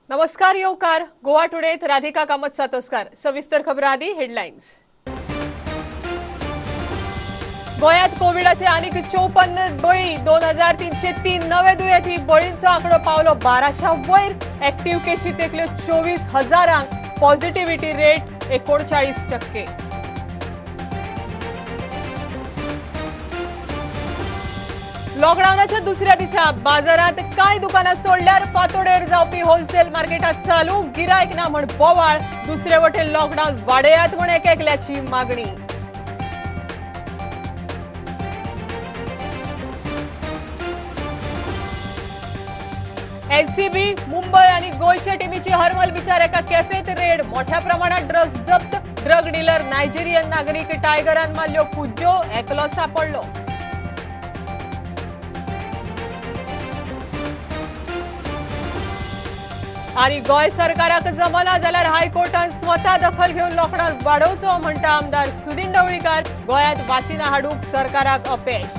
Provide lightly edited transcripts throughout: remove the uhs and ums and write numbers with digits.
नमस्कार येवकार गोवा टुडेत राधिका कामत सातोस्कार सविस्तर खबरां आदी हेडलायन्स। गोयात कोविडाचे आनीक 54 बळी 2303 नवे दुयेंती बळींचो आंकडो पावलो 1200 वयर एक्टिव्ह केशी तेकल्यो 24,000 पॉझिटिव्हिटी रेट 39%। लॉकडाऊनाच्या दुसऱ्या दिसा बाजारात कांय दुकानां सोडल्यार फांतोडेर जावपी होलसेल मार्केटात चालू गिरायक ना म्हण बोवाळ दुसरे वटेन लॉकडाऊन वाडयात म्हण एकेकल्याची मागणी। एनसीबी मुंबई आणि गोयच्या टीमीची हरमल बिचार एका कॅफेत रेड मोठ्या प्रमाणात ड्रग्ज जप्त ड्रग डीलर नायजेरियन नागरिक टायगरान मारल्यो फुज्जो एकलो सापडलो। आणि गोय सरकाराक जमना जाल्यार हायकोर्टान स्वता दखल घेवन लॉकडाऊन वाडोवचो म्हणटा आमदार सुदीन ढवळीकार गोयात वाशिना हाडूंक सरकाराक अपेश।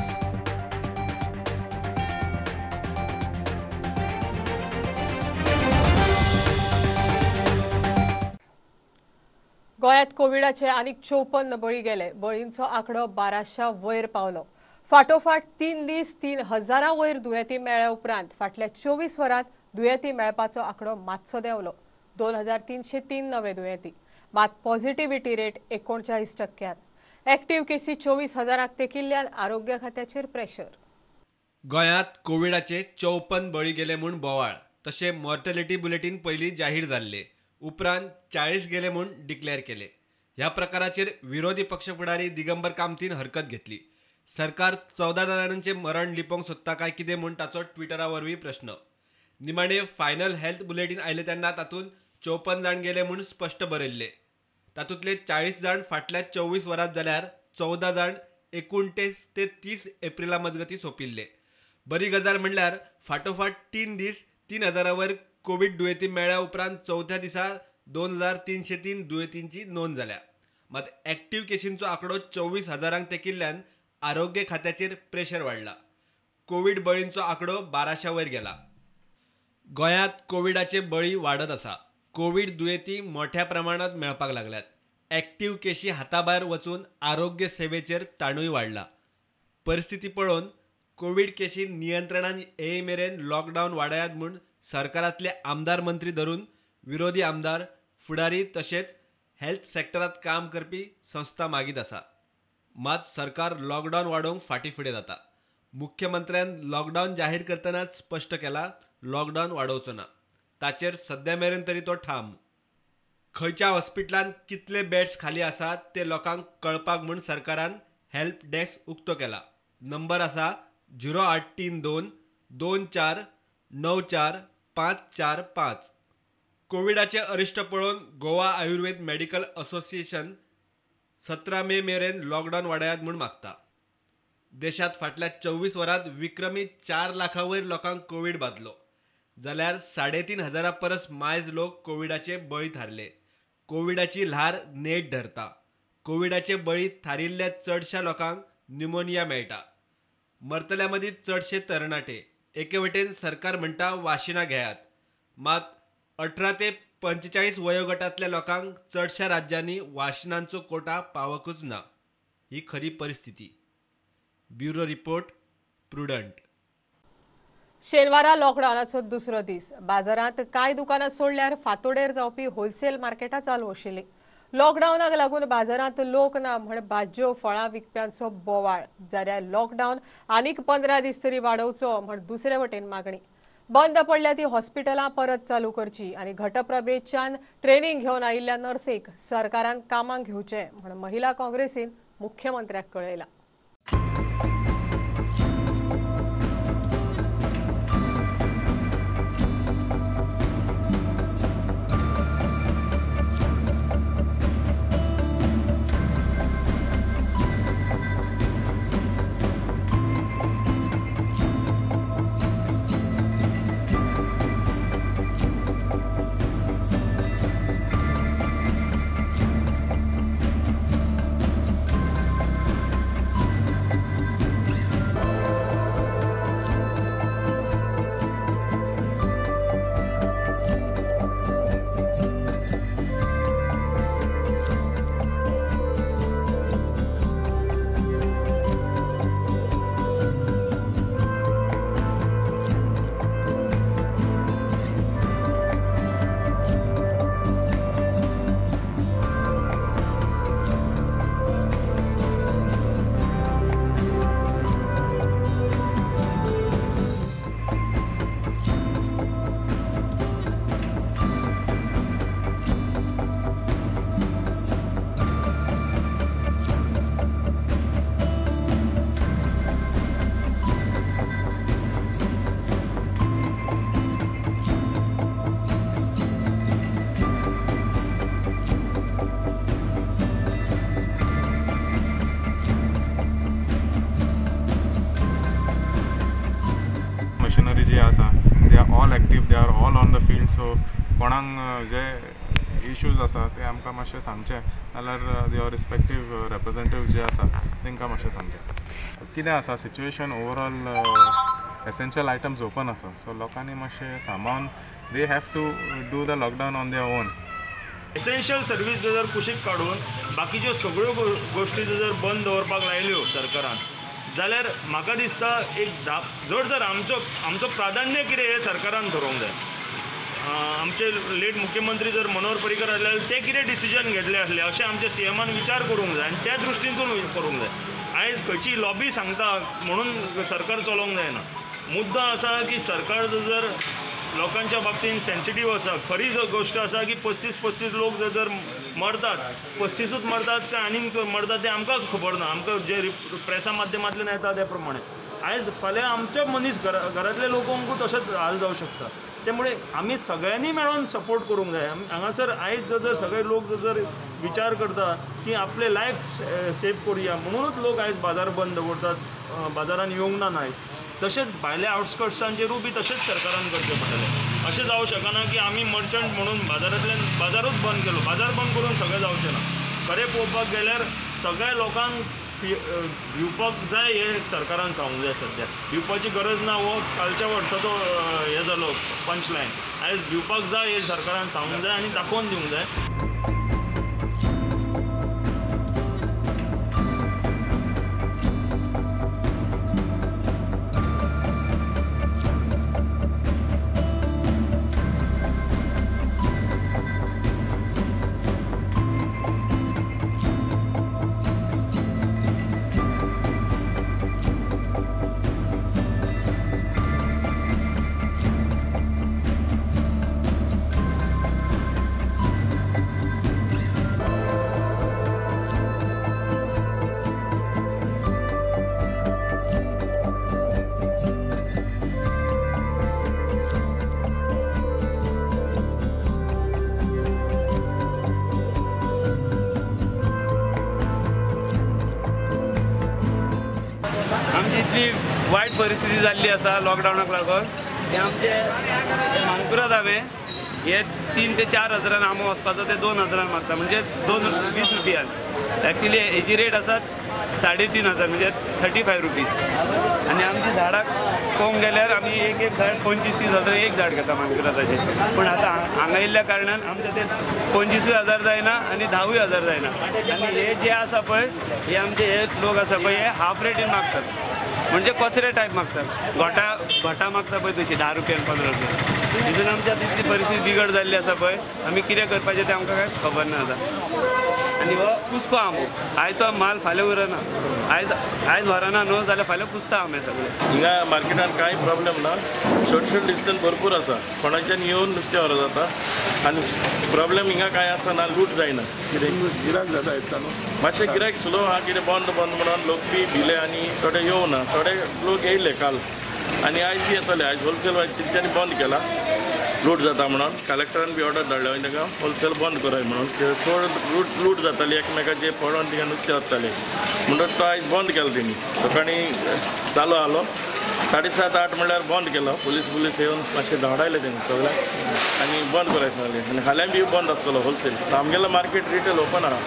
गोयात कोविडाचे आनीक 54 बळी गेले बळींचो आंकडो 1200 वयर पावलो। फाटोफाट 3 दीस 3000 वयर दुयेंती मेळ्ळ्या उपरांत फाटल्या 24 वरांत दुयेंती मेळपाचो आंकडो मातसो देंवलो 2303 नवे दुयेंती मात पॉझिटिव्हिटी रेट 39%। एक्टिव्ह केसी 24,000 तेकिल्ल्यान आरोग्य खात्याचेर प्रेशर। गोंयांत कोविडाचे 54 बळी गेले म्हूण बोवाळ तशें मॉर्टेलिटी बुलेटिन पयलीं जाहीर जाल्ले उपरांत 40 गेले म्हूण डिक्लेअर केले। ह्या प्रकाराचेर विरोधी पक्ष फुडारी दिगंबर कामतीन हरकत घेतली। सरकार 14 जाणांचे मरण लिपोवंक सोदता काय कितें म्हूण ताचो ट्विटरा वरवीं प्रश्न। निमाणे फायनल हेल्थ बुलेटिन आयले तेन्ना तातूंत 54 जाण गेले म्हूण स्पश्ट बरयल्ले। तातूंतले 40 जाण फाटल्या 24 वरांत जाल्यार 14 जाण 29 ते 30 एप्रिला मजगती सोंपिल्ले। बरी गजाल म्हणल्यार फाटोफाट 3 दीस 3000 वयर कोविड दुयेंती मेळ्ळ्या उपरांत चौथ्या दिसा 2303 दुयेंतींची नोंद जाल्या। मात एक्टिव्ह केशींचो आंकडो 24,000 तेकिल्ल्यान आरोग्य खात्याचेर प्रेशर वाडला। कोविड बळींचो आंकडो 1200 वयर गेला। गोंयांत कोविडाचे बळी वाडत आसा। कोविड दुयेंती मोठ्या प्रमाणात मेळपाक लागल्यात। एक्टिव्ह केशी हाताभायर वचून आरोग्य सेवेचेर ताणूय वाडला। परिस्थिती पळोवन कोविड केशी नियंत्रणान येय मेरेन लॉकडाऊन वाडयात म्हूण सरकारांतले आमदार मंत्री धरून विरोधी आमदार फुडारी तशेंच हेल्थ सेक्टरांत काम करपी संस्था मागीत आसा। मात सरकार लॉकडाऊन वाडोवंक फाटीफुडें जाता। मुख्यमंत्र्यान लॉकडाऊन जाहीर करतनाच स्पश्ट केला लॉकडाऊन वाडोवचो ना। ताचेर सद्या मेरेन तरी तो ठाम। खंयच्या हॉस्पिटलांत कितले बेड्स खाली आसात ते लोकांक कळपाक म्हूण सरकारान हेल्प डेस्क उक्तो केला। नंबर आसा 0832 24 94 545। कोविडाचे अरिश्ट पळोवन गोवा आयुर्वेद मेडिकल असोसिएशन 17 मे मेरेन लॉकडाऊन वाडयात म्हूण मागता। देशात फाटल्या 24 वरांत विक्रमी 4 लाखा वयर लोकांक कोविड बादलो जाल्यार 3,500 परस मायज लोक कोविडाचे बळी थारले। कोविडाची ल्हार नेट धरता। कोविडाचे बळी थारिल्ल्या चडशा लोकांक न्युमोनिया मेळटा। मरतल्या मदीं चडशे तरणाटे। एके वटेन सरकार म्हणटा वाशिना घेयात मात 18 ते 45 वयोगटांतल्या लोकांक चडशा राज्यांनी वाशिनांचो कोटा पावकूच ना। ही खरी परिस्थिती। Bureau report prudent. शेनवारा लॉकडाऊनाचो दुसरो दीस बाजारात कांय दुकानां सोडल्यार फांतोडेर जावपी होलसेल मार्केटां चालू आशिल्लीं। लॉकडाऊनाक लागून बाजारात लोक ना म्हण भाज्यो फळां विकप्यांचो बोवाळ जाल्यार लॉकडाऊन आनीक 15 दीस तरी वाडोवचो म्हण दुसरे वटेन मागणी। बंद पडल्या ती हॉस्पिटलां परत चालू करची आनी घटप्रभेच्यान ट्रेनिंग घेवन आयिल्ल्या नर्सींक सरकारान कामाक घेवचें म्हण महिला काँग्रेसीन मुख्यमंत्र्याक कळयला। They are all on the field. So कोणाक जे इश्यूज आसा ते आमकां मातशें सांगचे नाल्यार देवर रिस्पेक्टीव रेप्रेजेंटेटिव्ह जे आसा तांकां मातशें सांगचें. कितें आसा situation overall essential items open आसा. सो लोकांनी मातशें सांबाळून they have to do the lockdown on their own. Essential service जर कुशीक काडून बाकीच्यो सगळ्यो गोश्टी जर बंद दवरपाक लायल्यो सरकारान जाल्यार म्हाका दिसता एक जर आमचो प्राधान्य कितें हें सरकारान ठरोवंक जाय. आमचे लेट मुख्यमंत्री जर मनोहर पर्रीकर आसल्यार ते कितें डिसिजन घेतले आसले अशें आमच्या सीएमान विचार करूंक जाय आनी त्या दृश्टीनसून करूंक जाय. आयज खंयची लॉबी सांगता म्हणून सरकार चलोवंक जायना. मुद्दो आसा की सरकार जर लोकांच्या बाबतीन सेन्सिटीव आसा, खरी गोष्ट आसा की 35 लोक जर मरतात, 35च मरतात काय आनीक मरतात ते आमकां खबर ना. आमकां जे प्रेसा माध्यमांतल्यान येता त्या प्रमाणे आयज फाल्यां आमच्या मनीस घरांतल्या लोकांकूय तशेंच हाल जावं शकता. त्यामुळे आमी सगळ्यांनी मेळून सपोर्ट करूंक जाय. हांगासर आयज जर सगळे लोक जर विचार करता की आपले लायफ सेव करुया म्हणूनच लोक आयज बाजार बंद दवरतात, बाजारान येवंक ना आयज. तशेंच भायल्या आउटस्कर्ट्सांचेरूय बी तशेंच सरकारान करचें पडटलें. अशें जावं शकना की आमी मर्चंट म्हणून बाजारांतल्यान बाजारूच बंद केलो. बाजार बंद करून सगळें जावचें ना. खरें पळोवपाक गेल्यार सगळ्या लोकांक भिवपाक जाय हें सरकारान सांगूंक जाय. सद्या भिवपाची गरज ना. हो कालच्या वर्साचो हें जालो पंचलायन. आयज भिवपाक जाय हें सरकारान सांगूंक जाय आनी दाखोवन दिवंक जाय. आमची इतली वायट परिस्थिती जाल्ली आसा लॉकडावनाक लागून ते आमचे मानकुराद हांवें हे 3 ते 4 हजारान आंबो वचपाचो ते 2 हजारान मागता म्हणजे 20 रुपयान. एक्चुली हेजी रेट आसा 3.5 म्हणजे 35 रुपीज. आनी आमची झाडाक पळोवंक गेल्यार आमी एक झाड 25-30 हजार एक झाड घेता मानकुरादाचे. पूण आतां हांगा येयल्ल्या कारणान आमचे ते 25 हजार जायना आनी 10 हजार जायना. आनी हे जे आसा पळय हे आमचे हे लोक आसा पळय हे हाफ रेटीन मागतात म्हणजे कचरे टायप मागतात. घोटां मागता पळय तशी 10 रुपयान 15 रुपयान. तितून आमच्या तितली परिस्थिती बिगड जाल्ली आसा पळय. आमी कितें करपाचें तें आमकां कांयच खबर ना आतां. आनी हो कुसको आंबो आयचो माल फाल्यां उरना. आयज व्हरना न्हू जाल्यार फाल्यां कुसता आंबे सगळे. हिंगा मार्केटान कांय प्रॉब्लेम ना. सोशल डिस्टन्स भरपूर आसा. कोणाच्यान येवन नुस्तें व्हरप जाता आनी प्रॉब्लेम हिंगा कांय आसना. लूट जायना. कितें गिरायक जाता येता न्हू. मातशें गिरायक स्लो आहा कितें बंद म्हणून लोक बी भिले आनी थोडे येवना. थोडे लोक येयले काल आनी आयज येतले. आयज होलसेल तेंच्यांनी बंद केला लूट जाता म्हणून. कलेक्टरान बी ऑर्डर धाडल्या ताका होलसेल बंद कराय म्हणून. चड लूट जाताली एकमेकाचे पडोवन तिका नुस्तें व्हरताले म्हणून तो आयज बंद केलो तेणी. सकाळीं चालू आलो 7:30-8 म्हणल्यार बंद केलो. पुलीस येवन मातशें धांवडायले तेणी सगळ्याक आनी बंद करायला सांगलें. आनी हाल्यां बी बंद आसतलो होलसेल. आमगेलो मार्केट रिटेल ओपन आहा.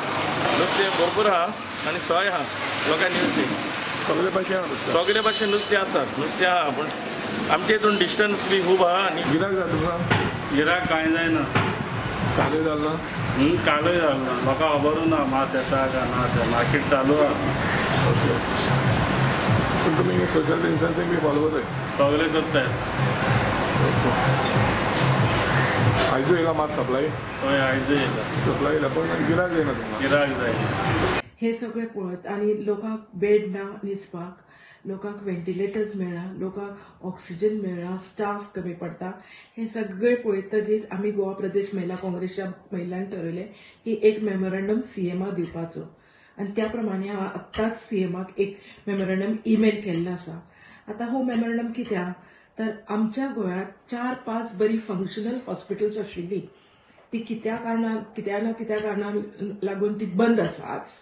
नुस्तें भरपूर आहा आनी सोय आहा. लोकांनी नुस्तें सगळे भाशेन नुस्तें आसा. नुस्तें आहा पूण आमचे हितून डिस्टन्स बी खूब आहा. आनी गिरायक जाता तुका? गिरायक कांय जायना. कालय जालो कालूय जालो. म्हाका खबरूच ना मास येता काय ना ते. मार्केट चालू आहा. पूण तुमी सोशल डिस्टन्सिंग बी फॉलो करताय? सगळे करताय. आयजू येयला मास सप्लाय? हय आयज येयला सप्लाय येयला पूण गिरायक जायना तुमकां? गिरायक जाय. हे सगळे पळत आनी लोकांक बेड ना न्हिसपाक, लोकांक व्हेंटिलेटर्स मेळना, लोकांक ऑक्सिजन मेळना, स्टाफ कमी पडटा. हे सगळे पळयतकीच आमी गोवा प्रदेश महिला काँग्रेसच्या महिलांनी ठरयलें की एक मेमोरंडम सीएमाक दिवपाचो. आनी त्या प्रमाणे हांव आत्ताच सीएमाक एक मेमोरंडम ईमेल केल्लो आसा. आतां हो मेमोरंडम कित्याक तर आमच्या गोंयांत 4-5 बरी फंक्शनल हॉस्पिटल्स आशिल्ली ती कित्या कारणान लागून ती बंद आसा आज.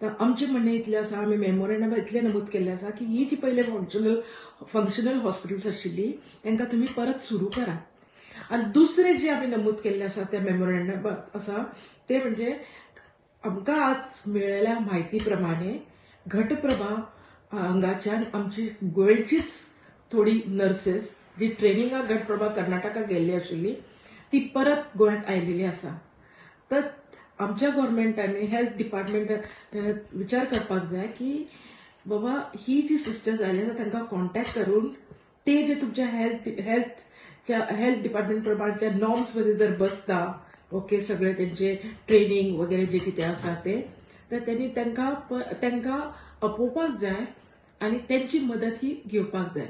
तर आमचें म्हणणें इतलें आसा, आमी मेमोरंडमांत इतलें नमूद केल्लें आसा की ही जी पयले फंक्शनल हॉस्पिटल्स आशिल्ली तांकां तुमी परत सुरू करा. आणि दुसरे जे आम्ही नमूद केल्लें आसा त्या मेमोरंडमात आसा ते म्हणजे आमकां आज मेळिल्ल्या म्हायती प्रमाणे घटप्रभा हांगाच्यान आमची गोंयचीच थोडी नर्सेस जी ट्रेनिंगाक घटप्रभा कर्नाटकाक गेल्ली आशिल्ली ती परत गोंयांत आयिल्ली आसा. तर आमच्या गव्हर्मेंटांनी हेल्थ डिपार्टमेंटान विचार करपाक जाय की बाबा ही जी सिस्टर्स आयले आसा तांकां कॉन्टॅक्ट करून ते जे तुमच्या हेल्थ डिपार्टमेंट प्रमाणच्या नॉर्म्स मध्ये जर बसता ओके सगळे त्यांचे ट्रेनिंग वगैरे जे कितें आसा ते तर त्यांनी तांकां आपोवपाक जाय आणि त्यांची मदत ही घेवपाक जाय.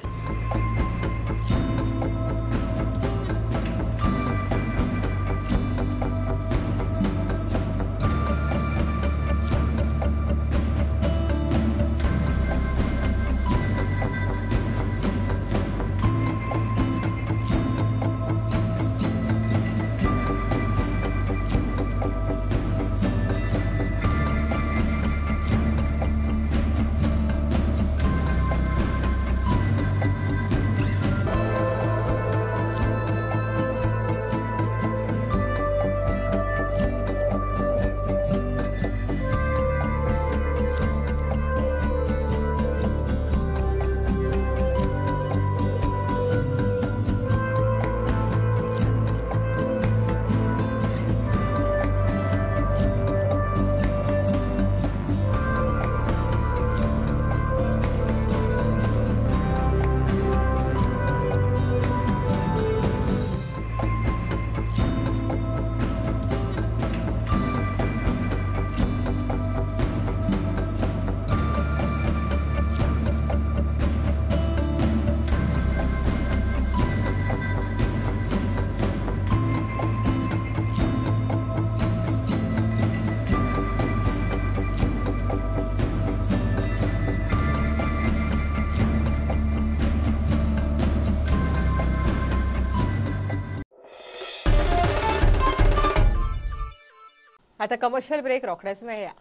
आता कमर्शियल ब्रेक रोखडेच मेळया.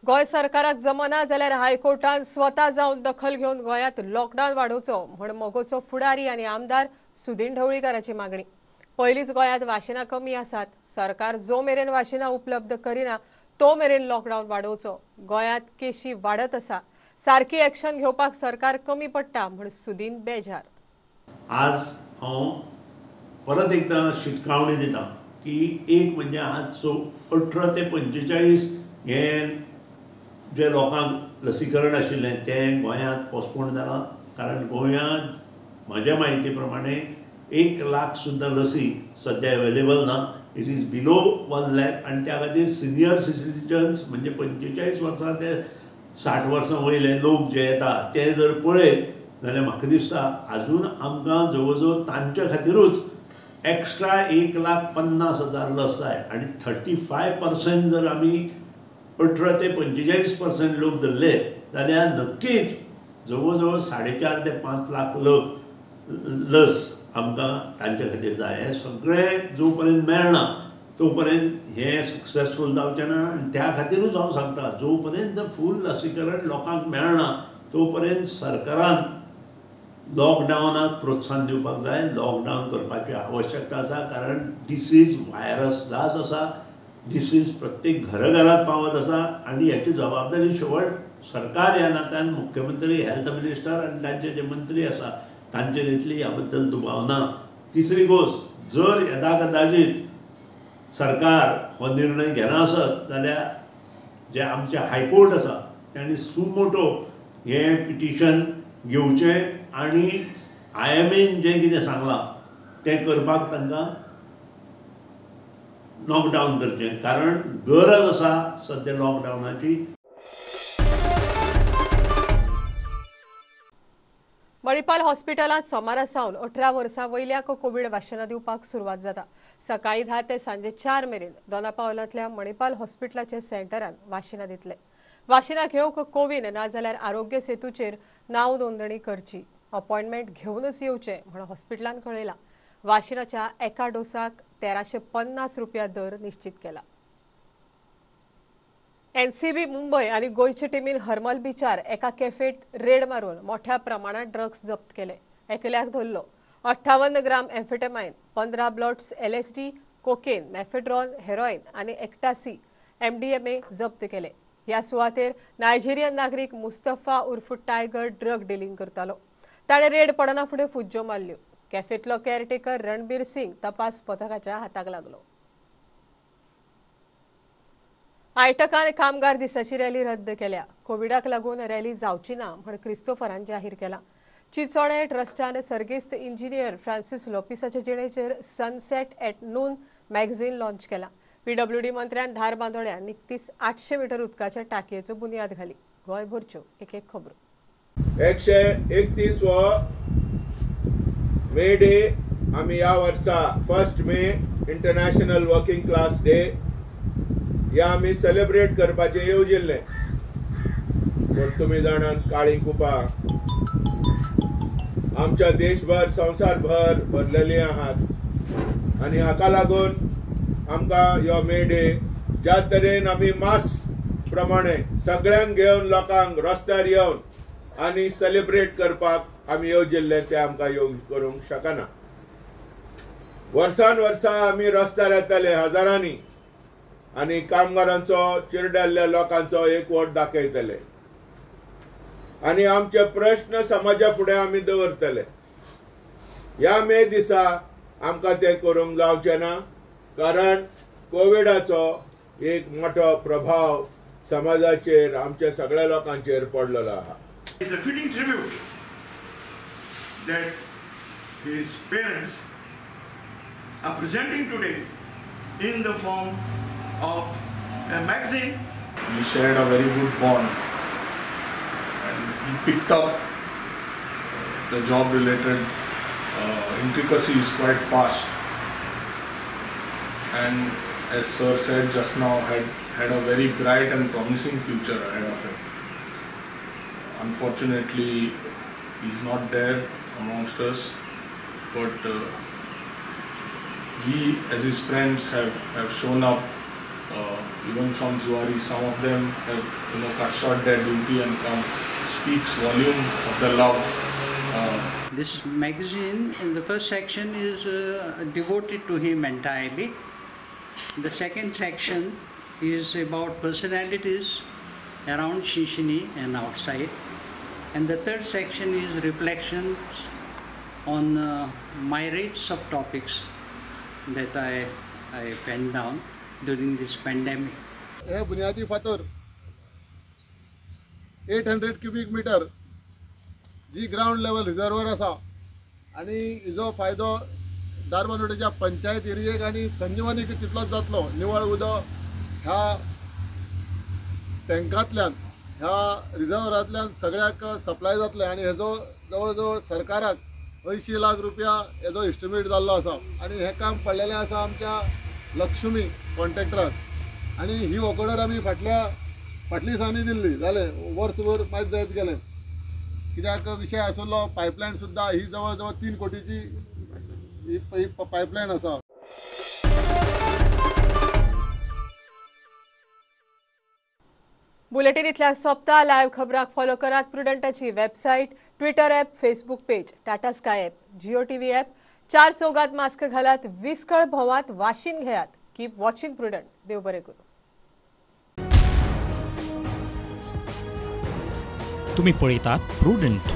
गोय सरकाराक जमना जाल्यार हायकोर्टान स्वता जावन दखल घेवन गोंयांत लॉकडावन वाडोवचो म्हण मोगोचो फुडारी आनी आमदार सुदीन ढवळीकाराची मागणी. पयलींच गोंयांत वाशिनां कमी आसात. सरकार जो मेरेन वाशिनां उपलब्ध करिना तो मेरेन लॉकडावन वाडोवचो. गोंयांत केशी वाडत आसा. सारकी एक्शन घेवपाक सरकार कमी पडटा म्हण सुदीन बेजार. आज हांव परत एकदां शिटकावणी दिता की एक म्हणजे आजचो 18 ते 45 हे जे लोकांक लसीकरण आशिल्लें तें गोंयांत पोस्टपोन जालां. कारण गोंयांत म्हाज्या म्हायती प्रमाणे 1 लाख सुद्दां लसी सद्या अवेलेबल ना. इट इज बिलो 1 लाख आनी त्या खातीर सिनियर सिटीजन्स म्हणजे 45 वर्सां ते 60 वर्सां वयले लोक जे येता ते जर पळयत जाल्यार म्हाका दिसता अजून आमकां जवळ जवळ तांच्या खातीरूच एक्स्ट्रा 1,50,000 लस जाय. आनी 35% जर आमी 18 ते 45% लोक धरले जाल्यार नक्कीच जवळ जवळ 4.5 ते 5 लाख लस आमकां तांचे खातीर जाय. हे सगळें जो पर्यंत मेळना तो पर्यंत हे सक्सेसफूल जावचें ना. आनी त्या खातीरूच हांव सांगता जो पर्यंत फूल लसीकरण लोकांक मेळना तो पर्यंत सरकारान लॉकडावनाक प्रोत्साहन दिवपाक जाय. लॉकडावन करपाची आवश्यकता आसा. कारण डिसीज व्हायरस जाच आसा. डिसीज प्रत्येक घराघरात पावत आसा आनी हाची जबाबदारी शेवट सरकार ह्या नात्यान मुख्यमंत्री हेल्थ मिनिस्टर आनी तांचे जे मंत्री आसा तांचेर येतली ह्या बद्दल दुबाव ना. तिसरी गोष्ट जर येदाकदाचीत सरकार हो निर्णय घेना आसत जाल्यार जे आमचे हायकोर्ट आसा तांणी सुमोटो हे पिटिशन घेवचें आनी IMAन जें कितें सांगलां तें करपाक तांकां लॉकडावन करचें. कारण गरज आसा सद्या लॉकडावनाची. मणिपाल हॉस्पिटलांत सोमारा सावन 18 वर्सां वयल्याक कोविड वाशिनां दिवपाक सुरवात जाता. सकाळी 10 ते सांजे 4 मेरेन दोनापावलांतल्या मणिपाल हॉस्पिटलाच्या सेंटरान वाशिनां दितले. वाशिनां घेवंक कोविन नाजाल्यार आरोग्य सेतूचेर नांव नोंदणी करची. अपॉइंटमेंट घेवनच येवचें म्हण हॉस्पिटलान कळयलां. वाशिनाच्या एका डोसाक 1350 रुपया दर निश्चित केला. एनसीबी मुंबय आणि गोयचे टीमीन हरमल बीचार एका कॅफेत रेड मारून मोठ्या प्रमाणात ड्रग्स जप्त केले. एकल्याक धरलो. 58 gram amphetamine, 15 blots LSD, cocaine, mephedrone, heroin आणि एक्टासी MDMA जप्त केले. ह्या सुवातेर नायजेरियन नागरीक मुस्तफा उर्फ टायगर ड्रग डिलिंग करतालो. ताणे रेड पडना फुडें फुज्ज्यो मारल्यो. कॅफेतलो केअरटेकर रणबीर सिंग तपास पथकाच्या हाताक लागलो. आयटकान कामगार दिसाची रॅली रद्द केल्या. कोविडाक लागून रॅली जावची ना म्हण क्रिस्तोफरान जाहीर केला. चिंचोडे ट्रस्टान सर्गिस्त इंजिनियर फ्रांसिस लोपिसाच्या जिणेचेर sunset at noon magazine launch केला. PWD मंत्र्यान धार बांदोड्यान निकतीच 800 मीटर उदकाच्या टाकयेचो बुनयाद घाली. गोंयभरच्यो एक खबरो. 131 मे डे आम्ही या वर्सा 1 मे इंटरनॅशनल वर्किंग क्लास डे या आम्ही सेलिब्रेट करपाचे येवजिल्ले. पण तुम्ही जाणात काळी कुपा आमच्या देशभर संवसारभर भरलेली आहात आणि हाका लागून आमकां यो मे डे ज्या तरेन आमी मास प्रमाणे सगळ्यांक घेवन लोकांक रस्त्यार येवन आनी सेलिब्रेट करपाक आमी येवजिल्ले ते आमकां करूंक शकना. वर्सान वर्सा आमी रस्त्यार येताले हजारांनी आणि कामगारांचो चिरडल्ल्या लोकांचो एकवट दाखयतले आणि आमचे प्रश्न समाजा फुडें आमी दवरतले. ह्या मे दिसा आमकां ते करूंक जावचें ना कारण कोविडाचो एक मोठो प्रभाव समाजाचेर आमच्या सगळ्या लोकांचेर पडलेलो आहा. It's a fitting tribute that his parents are presenting today in the form of a magazine. We shared a very good bond and he picked up the job related intricacies quite fast and as sir said just now had a very bright and promising future ahead of him. Unfortunately he's not there amongst us, but we as his friends have shown up. Even from Zuari, some of them have cut short their duty and come. Speaks volume of the love. This magazine in the first section is devoted to him entirely. The second section is about personalities around Shinshini and outside. And the third section is reflections on myriads of topics that I penned down during this pandemic. हे बुनियादी फातर 800 cubic metre जी ground level reservoir आसा आणि हिजो फायदो दारबांदोडेच्या पंचायत एरियेक आणि संजीवनीक तितलोच जातलो. निवळ उदक ह्या टँकांतल्यान ह्या रिजर्वरांतल्यान सगळ्याक सप्लाय जातले आणि हेजो जवळ जवळ सरकाराक 80 लाख रुपया हेजो एस्टिमेट जाल्लो आसा आणि हे काम पडलेलें आसा आमच्या लक्ष्मी कॉन्ट्रॅक्टराक आणि ही ऑर्डर आमी फाटली दिसांनी दिल्ली. जालें वर्सभर मात जायत गेलें कित्याक विशय आसलो पायपलायन सुद्दां ही जवळ जवळ 3 कोटीची ही पायपलायन आसा. बुलेटिन इतल्यार सोंपता. लायव्ह खबराक फॉलो करात प्रुडंटाची website, Twitter app, Facebook page, Tata sky app, Jio TV app. 4 चौगात मास्क घालात, विस्कळ भोवात, वाशीन घेयात. Keep watching prudent. देव बरें करूं. तुम्ही पळयतात Prudent.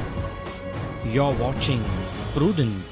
You are watching prudent.